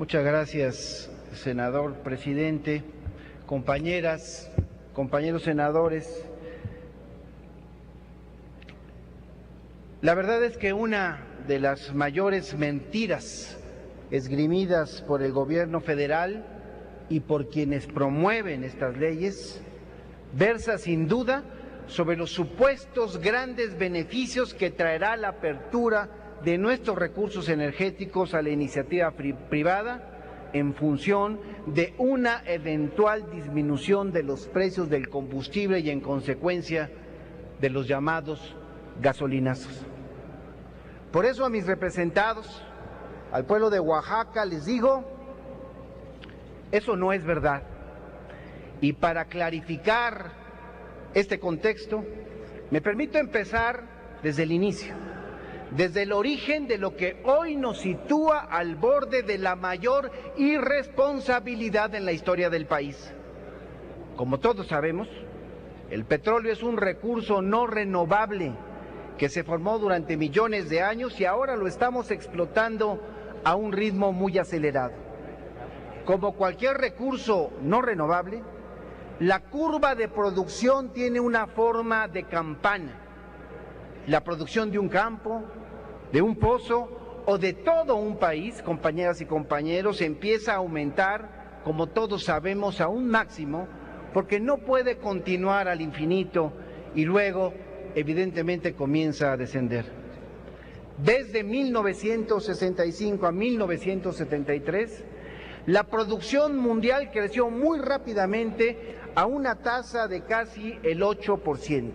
Muchas gracias, senador presidente, compañeras, compañeros senadores. La verdad es que una de las mayores mentiras esgrimidas por el gobierno federal y por quienes promueven estas leyes versa sin duda sobre los supuestos grandes beneficios que traerá la apertura de nuestros recursos energéticos a la iniciativa privada en función de una eventual disminución de los precios del combustible y en consecuencia de los llamados gasolinazos. Por eso a mis representados, al pueblo de Oaxaca, les digo, eso no es verdad. Y para clarificar este contexto, me permito empezar desde el inicio, desde el origen de lo que hoy nos sitúa al borde de la mayor irresponsabilidad en la historia del país. Como todos sabemos, el petróleo es un recurso no renovable que se formó durante millones de años y ahora lo estamos explotando a un ritmo muy acelerado. Como cualquier recurso no renovable, la curva de producción tiene una forma de campana. La producción de un campo, de un pozo o de todo un país, compañeras y compañeros, empieza a aumentar, como todos sabemos, a un máximo, porque no puede continuar al infinito y luego, evidentemente, comienza a descender. Desde 1965 a 1973, la producción mundial creció muy rápidamente a una tasa de casi el 8%.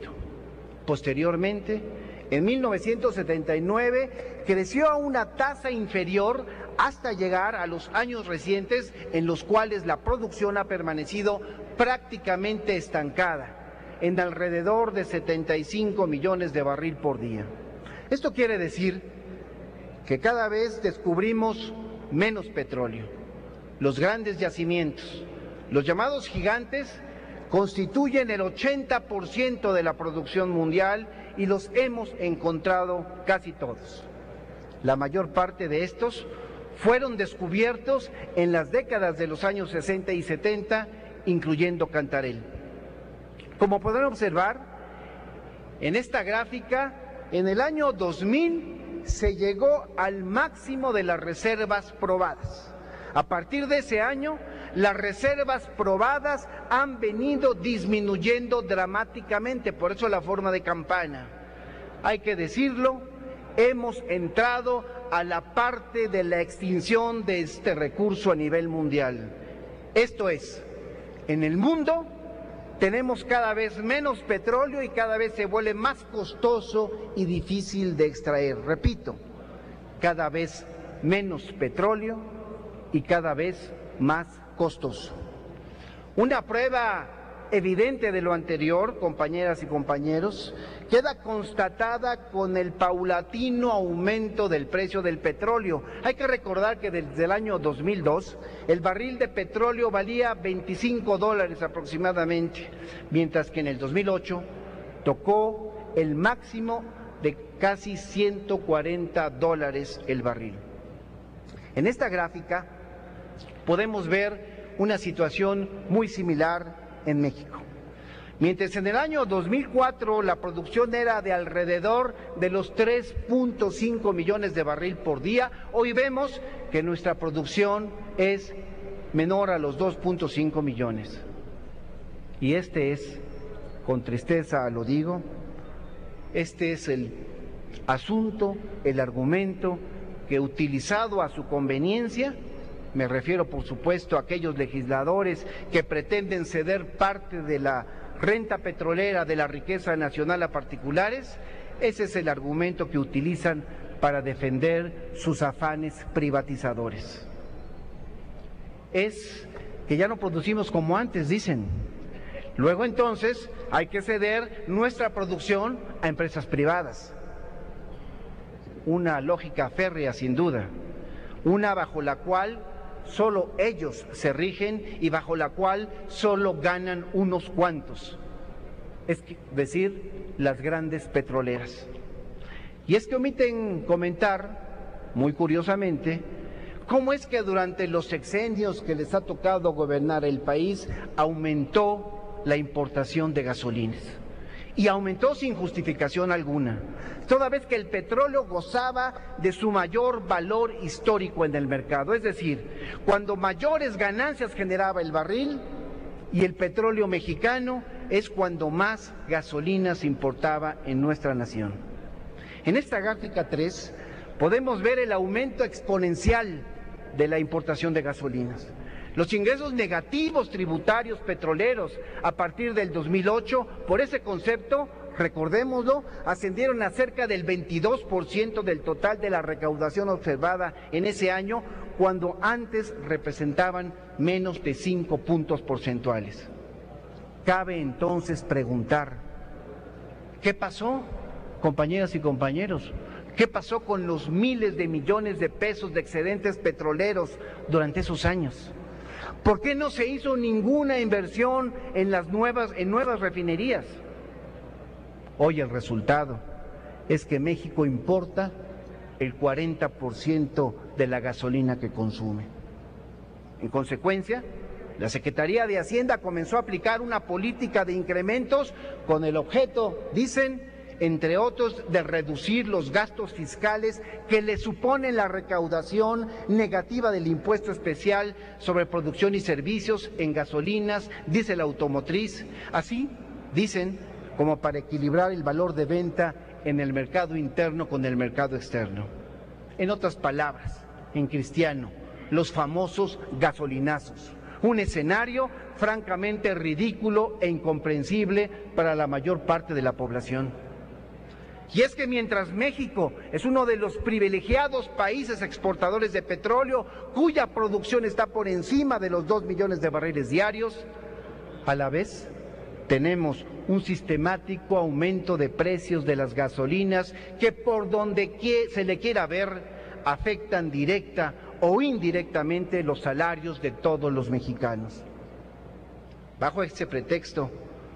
Posteriormente, en 1979, creció a una tasa inferior hasta llegar a los años recientes en los cuales la producción ha permanecido prácticamente estancada, en alrededor de 75 millones de barril por día. Esto quiere decir que cada vez descubrimos menos petróleo. Los grandes yacimientos, los llamados gigantes, constituyen el 80% de la producción mundial y los hemos encontrado casi todos. La mayor parte de estos fueron descubiertos en las décadas de los años 60 y 70, incluyendo Cantarell. Como podrán observar, en esta gráfica, en el año 2000 se llegó al máximo de las reservas probadas. A partir de ese año, las reservas probadas han venido disminuyendo dramáticamente, por eso la forma de campana. Hay que decirlo, hemos entrado a la parte de la extinción de este recurso a nivel mundial. Esto es, en el mundo tenemos cada vez menos petróleo y cada vez se vuelve más costoso y difícil de extraer. Repito, cada vez menos petróleo y cada vez más costoso. Una prueba evidente de lo anterior, compañeras y compañeros, queda constatada con el paulatino aumento del precio del petróleo. Hay que recordar que desde el año 2002 el barril de petróleo valía $25 aproximadamente, mientras que en el 2008 tocó el máximo de casi $140 el barril. En esta gráfica podemos ver una situación muy similar en México. Mientras en el año 2004 la producción era de alrededor de los 3.5 millones de barril por día, hoy vemos que nuestra producción es menor a los 2.5 millones. Y este es, con tristeza lo digo, este es el asunto, el argumento que utilizado a su conveniencia, me refiero por supuesto a aquellos legisladores que pretenden ceder parte de la renta petrolera de la riqueza nacional a particulares, ese es el argumento que utilizan para defender sus afanes privatizadores. Es que ya no producimos como antes, dicen. Luego entonces hay que ceder nuestra producción a empresas privadas. Una lógica férrea sin duda, una bajo la cual solo ellos se rigen y bajo la cual solo ganan unos cuantos, es decir, las grandes petroleras. Y es que omiten comentar, muy curiosamente, ¿Cómo es que durante los sexenios que les ha tocado gobernar el país aumentó la importación de gasolinas? Y aumentó sin justificación alguna, toda vez que el petróleo gozaba de su mayor valor histórico en el mercado. Es decir, cuando mayores ganancias generaba el barril y el petróleo mexicano es cuando más gasolina se importaba en nuestra nación. En esta gráfica 3 podemos ver el aumento exponencial de la importación de gasolinas. Los ingresos negativos tributarios petroleros a partir del 2008, por ese concepto, recordémoslo, ascendieron a cerca del 22% del total de la recaudación observada en ese año, cuando antes representaban menos de 5 puntos porcentuales. Cabe entonces preguntar, ¿qué pasó, compañeras y compañeros? ¿Qué pasó con los miles de millones de pesos de excedentes petroleros durante esos años? ¿Por qué no se hizo ninguna inversión en nuevas refinerías? Hoy el resultado es que México importa el 40% de la gasolina que consume. En consecuencia, la Secretaría de Hacienda comenzó a aplicar una política de incrementos con el objeto, dicen, entre otros, de reducir los gastos fiscales que le suponen la recaudación negativa del impuesto especial sobre producción y servicios en gasolinas, diésel automotriz, así, dicen, como para equilibrar el valor de venta en el mercado interno con el mercado externo. En otras palabras, en cristiano, los famosos gasolinazos, un escenario francamente ridículo e incomprensible para la mayor parte de la población. Y es que mientras México es uno de los privilegiados países exportadores de petróleo, cuya producción está por encima de los 2 millones de barriles diarios, a la vez tenemos un sistemático aumento de precios de las gasolinas que por donde se le quiera ver afectan directa o indirectamente los salarios de todos los mexicanos. Bajo este pretexto,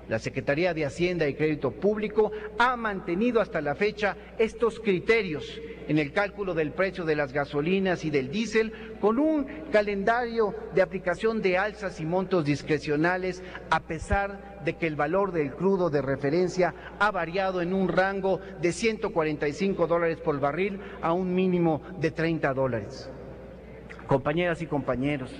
la Secretaría de Hacienda y Crédito Público ha mantenido hasta la fecha estos criterios en el cálculo del precio de las gasolinas y del diésel, con un calendario de aplicación de alzas y montos discrecionales, a pesar de que el valor del crudo de referencia ha variado en un rango de $145 por barril a un mínimo de $30. Compañeras y compañeros,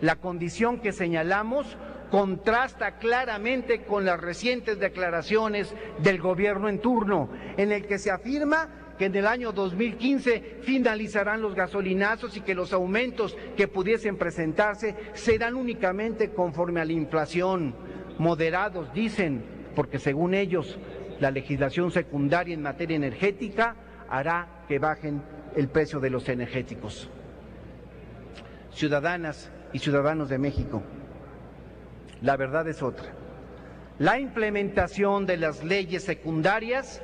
la condición que señalamos contrasta claramente con las recientes declaraciones del gobierno en turno, en el que se afirma que en el año 2015 finalizarán los gasolinazos y que los aumentos que pudiesen presentarse serán únicamente conforme a la inflación, moderados, dicen, porque según ellos la legislación secundaria en materia energética hará que bajen el precio de los energéticos. Ciudadanas y ciudadanos de México, la verdad es otra. La implementación de las leyes secundarias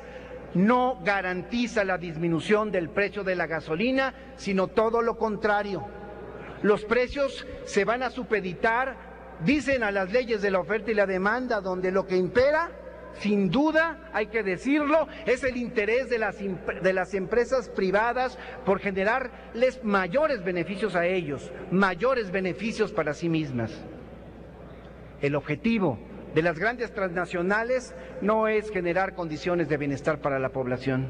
no garantiza la disminución del precio de la gasolina, sino todo lo contrario. Los precios se van a supeditar, dicen, a las leyes de la oferta y la demanda, donde lo que impera, sin duda, hay que decirlo, es el interés de las empresas privadas por generarles mayores beneficios a ellos, mayores beneficios para sí mismas. El objetivo de las grandes transnacionales no es generar condiciones de bienestar para la población,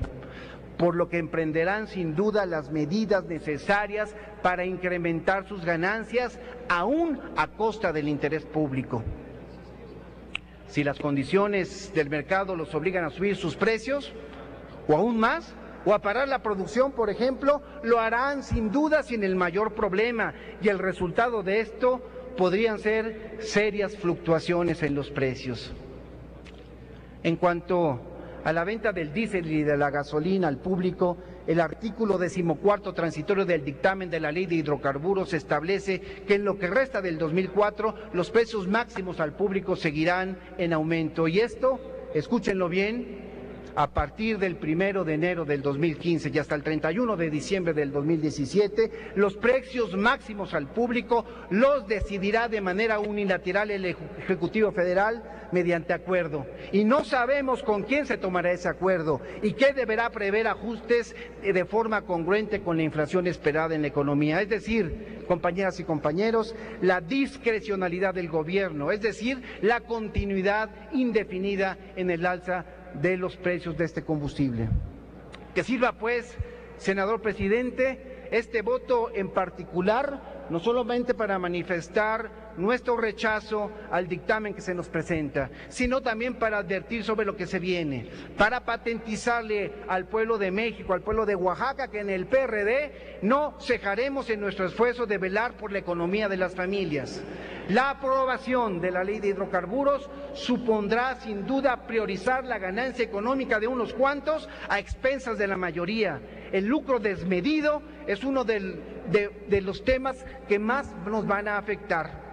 por lo que emprenderán sin duda las medidas necesarias para incrementar sus ganancias, aún a costa del interés público. Si las condiciones del mercado los obligan a subir sus precios, o aún más, o a parar la producción, por ejemplo, lo harán sin duda sin el mayor problema, y el resultado de esto podrían ser serias fluctuaciones en los precios. En cuanto a la venta del diésel y de la gasolina al público, el artículo 14º transitorio del dictamen de la Ley de Hidrocarburos establece que en lo que resta del 2004 los precios máximos al público seguirán en aumento. Y esto, escúchenlo bien, a partir del 1 de enero del 2015 y hasta el 31 de diciembre del 2017, los precios máximos al público los decidirá de manera unilateral el Ejecutivo Federal mediante acuerdo. Y no sabemos con quién se tomará ese acuerdo y qué deberá prever ajustes de forma congruente con la inflación esperada en la economía. Es decir, compañeras y compañeros, la discrecionalidad del gobierno, es decir, la continuidad indefinida en el alza de los precios de este combustible. Que sirva pues, senador presidente, este voto en particular, no solamente para manifestar nuestro rechazo al dictamen que se nos presenta, sino también para advertir sobre lo que se viene, para patentizarle al pueblo de México, al pueblo de Oaxaca, que en el PRD no cejaremos en nuestro esfuerzo de velar por la economía de las familias. La aprobación de la ley de hidrocarburos supondrá sin duda priorizar la ganancia económica de unos cuantos a expensas de la mayoría. El lucro desmedido es uno de los temas que más nos van a afectar.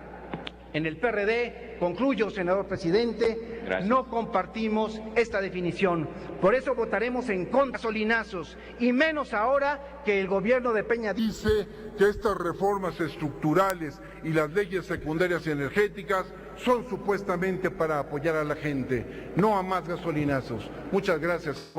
En el PRD, concluyo, senador presidente, gracias, no compartimos esta definición. Por eso votaremos en contra de gasolinazos, y menos ahora que el gobierno de Peña dice que estas reformas estructurales y las leyes secundarias energéticas son supuestamente para apoyar a la gente, no a más gasolinazos. Muchas gracias.